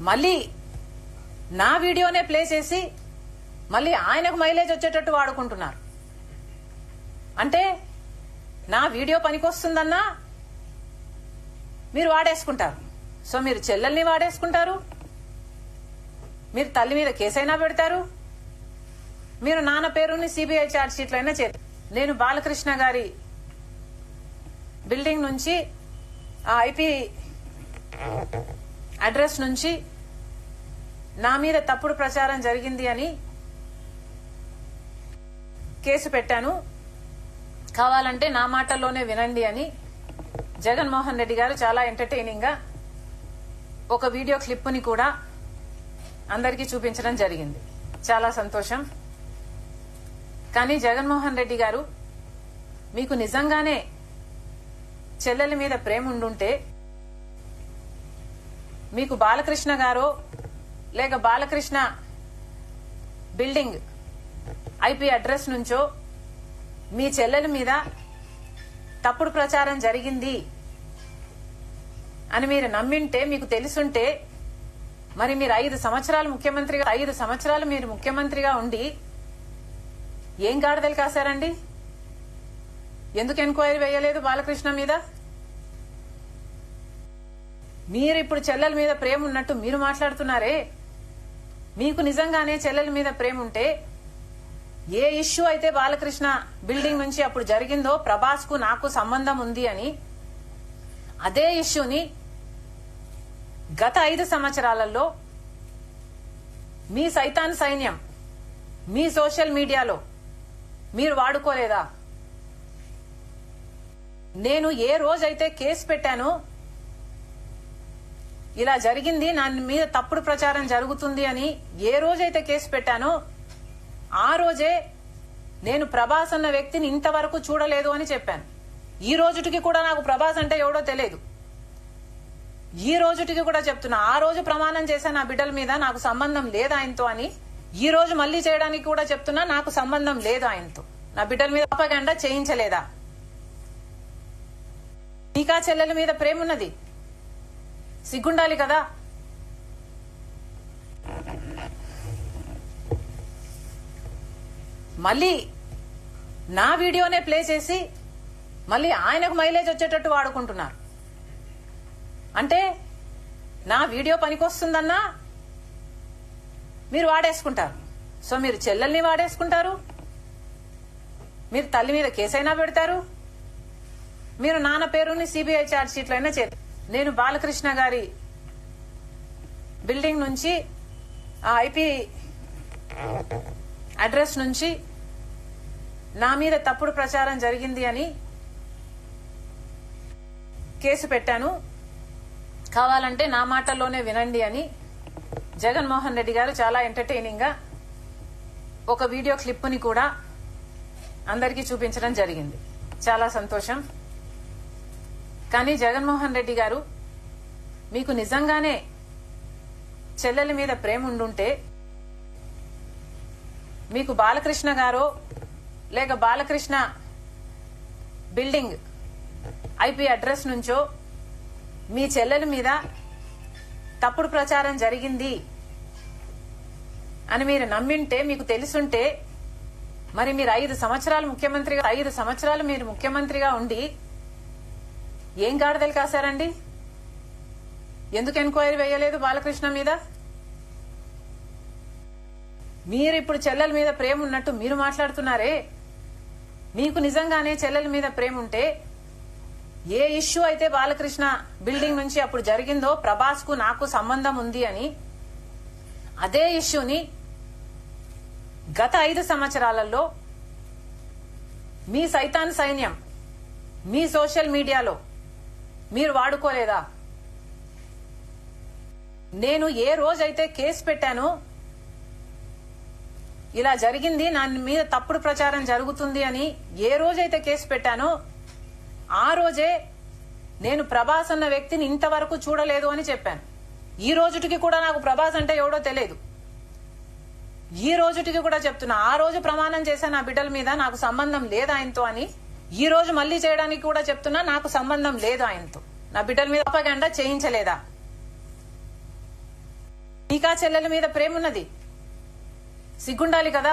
మళ్ళీ నా వీడియోనే ప్లే చేసి మళ్ళీ ఆయనకు మైలేజ్ వచ్చేటట్టు వాడుకుంటున్నారు. అంటే నా వీడియో పనికొస్తుందన్నా మీరు వాడేసుకుంటారు. సో మీరు చెల్లెల్ని వాడేసుకుంటారు, మీరు తల్లి మీద కేసైనా పెడతారు, మీరు నాన్న పేరుని సిబిఐ ఛార్జ్ షీట్లు అయినా చేస్తారు. నేను బాలకృష్ణ గారి బిల్డింగ్ నుంచి ఆ ఐపీ అడ్రస్ నుంచి నా మీద తప్పుడు ప్రచారం జరిగింది అని కేసు పెట్టాను, కావాలంటే నా మాటల్లోనే వినండి అని జగన్మోహన్ రెడ్డి గారు చాలా ఎంటర్టైనింగ్ గా ఒక వీడియో క్లిప్ ని కూడా అందరికీ చూపించడం జరిగింది. చాలా సంతోషం. కానీ జగన్మోహన్ రెడ్డి గారు, మీకు నిజంగానే చెల్లెల మీద ప్రేమ ఉండుంటే మీకు బాలకృష్ణ గారో లేక బాలకృష్ణ బిల్డింగ్ ఐపీ అడ్రస్ నుంచో మీ చెల్లెల మీద తప్పుడు ప్రచారం జరిగింది అని మీరు నమ్మింటే, మీకు తెలుసుంటే, మరి మీరు 5 సంవత్సరాలు మీరు ముఖ్యమంత్రిగా ఉండి ఏం గాడిదలు కాశారండి? ఎందుకు ఎంక్వైరీ వేయలేదు బాలకృష్ణ మీద? మీరు ఇప్పుడు చెల్లెల మీద ప్రేమ ఉన్నట్టు మీరు మాట్లాడుతున్నారే. మీకు నిజంగానే చెల్లెల మీద ప్రేమ ఉంటే ఏ ఇష్యూ అయితే బాలకృష్ణ బిల్డింగ్ నుంచి అప్పుడు జరిగిందో ప్రభాస్ కు నాకు సంబంధం ఉంది అని, అదే ఇష్యూని గత 5 సంవత్సరాలలో మీ సైతాన్ సైన్యం మీ సోషల్ మీడియాలో మీరు వాడుకోలేదా? నేను ఏ రోజైతే కేసు పెట్టానో, ఇలా జరిగింది, నా మీద తప్పుడు ప్రచారం జరుగుతుంది అని ఏ రోజైతే కేసు పెట్టానో ఆ రోజే నేను ప్రభాస్ అన్న వ్యక్తిని ఇంతవరకు చూడలేదు అని చెప్పాను. ఈ రోజుటికి కూడా నాకు ప్రభాస్ అంటే ఎవడో తెలియదు. ఈ రోజుటికి కూడా చెప్తున్నా, ఆ రోజు ప్రమాణం చేశాను నా బిడ్డల మీద నాకు సంబంధం లేదు ఆయనతో అని. ఈ రోజు మళ్లీ చేయడానికి కూడా చెప్తున్నా, నాకు సంబంధం లేదు ఆయనతో. నా బిడ్డల మీద ప్రొపగండా చేయించలేదా? మీకా చెల్లెల మీద ప్రేమ ఉన్నది, సిగ్గుండాలి కదా. మళ్ళీ నా వీడియోనే ప్లే చేసి మళ్ళీ ఆయనకు మైలేజ్ వచ్చేటట్టు వాడుకుంటున్నారు. అంటే నా వీడియో పనికొస్తుందన్నా మీరు వాడేసుకుంటారు. సో మీరు చెల్లెల్ని వాడేసుకుంటారు, మీరు తల్లి మీద కేసైనా పెడతారు, మీరు నాన్న పేరుని సిబిఐ ఛార్జ్ షీట్లు అయినా చేస్తారు. నేను బాలకృష్ణ గారి బిల్డింగ్ నుంచి ఆ ఐపీ అడ్రస్ నుంచి నా మీద తప్పుడు ప్రచారం జరిగింది అని కేసు పెట్టాను, కావాలంటే నా మాటల్లోనే వినండి అని జగన్మోహన్ రెడ్డి గారు చాలా ఎంటర్టైనింగ్ గా ఒక వీడియో క్లిప్ ని కూడా అందరికీ చూపించడం జరిగింది. చాలా సంతోషం. కానీ జగన్మోహన్ రెడ్డి గారు, మీకు నిజంగానే చెల్లెల మీద ప్రేమ ఉండుంటే మీకు బాలకృష్ణ గారో లేక బాలకృష్ణ బిల్డింగ్ ఐపీ అడ్రస్ నుంచో మీ చెల్లెల మీద తప్పుడు ప్రచారం జరిగింది అని మీరు నమ్మింటే, మీకు తెలుసుంటే, మరి మీరు 5 సంవత్సరాలు మీరు ముఖ్యమంత్రిగా ఉండి ఏం గాడిదలు కాశారండి? ఎందుకు ఎంక్వైరీ వేయలేదు బాలకృష్ణ మీద? మీరు ఇప్పుడు చెల్లెల మీద ప్రేమ ఉన్నట్టు మీరు మాట్లాడుతున్నారే. మీకు నిజంగానే చెల్లెల మీద ప్రేమ ఉంటే ఏ ఇష్యూ అయితే బాలకృష్ణ బిల్డింగ్ నుంచి అప్పుడు జరిగిందో ప్రభాస్ కు నాకు సంబంధం ఉంది అని, అదే ఇష్యూని గత 5 సంవత్సరాలలో మీ సైతాన్ సైన్యం మీ సోషల్ మీడియాలో మీరు వాడుకోలేదా? నేను ఏ రోజైతే కేసు పెట్టానో, ఇలా జరిగింది, నా మీద తప్పుడు ప్రచారం జరుగుతుంది అని ఏ రోజైతే కేసు పెట్టానో ఆ రోజే నేను ప్రభాస్ అన్న వ్యక్తిని ఇంతవరకు చూడలేదు అని చెప్పాను. ఈ రోజుటికి కూడా నాకు ప్రభాస్ అంటే ఎవడో తెలియదు. ఈ రోజుటికి కూడా చెప్తున్నా, ఆ రోజు ప్రమాణం చేశాను నా బిడ్డల మీద నాకు సంబంధం లేదు ఆయనతో అని. ఈ రోజు మళ్లీ చేయడానికి కూడా చెప్తున్నా, నాకు సంబంధం లేదు ఆయనతో. నా బిడ్డల మీద ప్రొపగండా చేయించలేదా? మీకా చెల్లెల మీద ప్రేమ ఉన్నది, సిగ్గుండాలి కదా.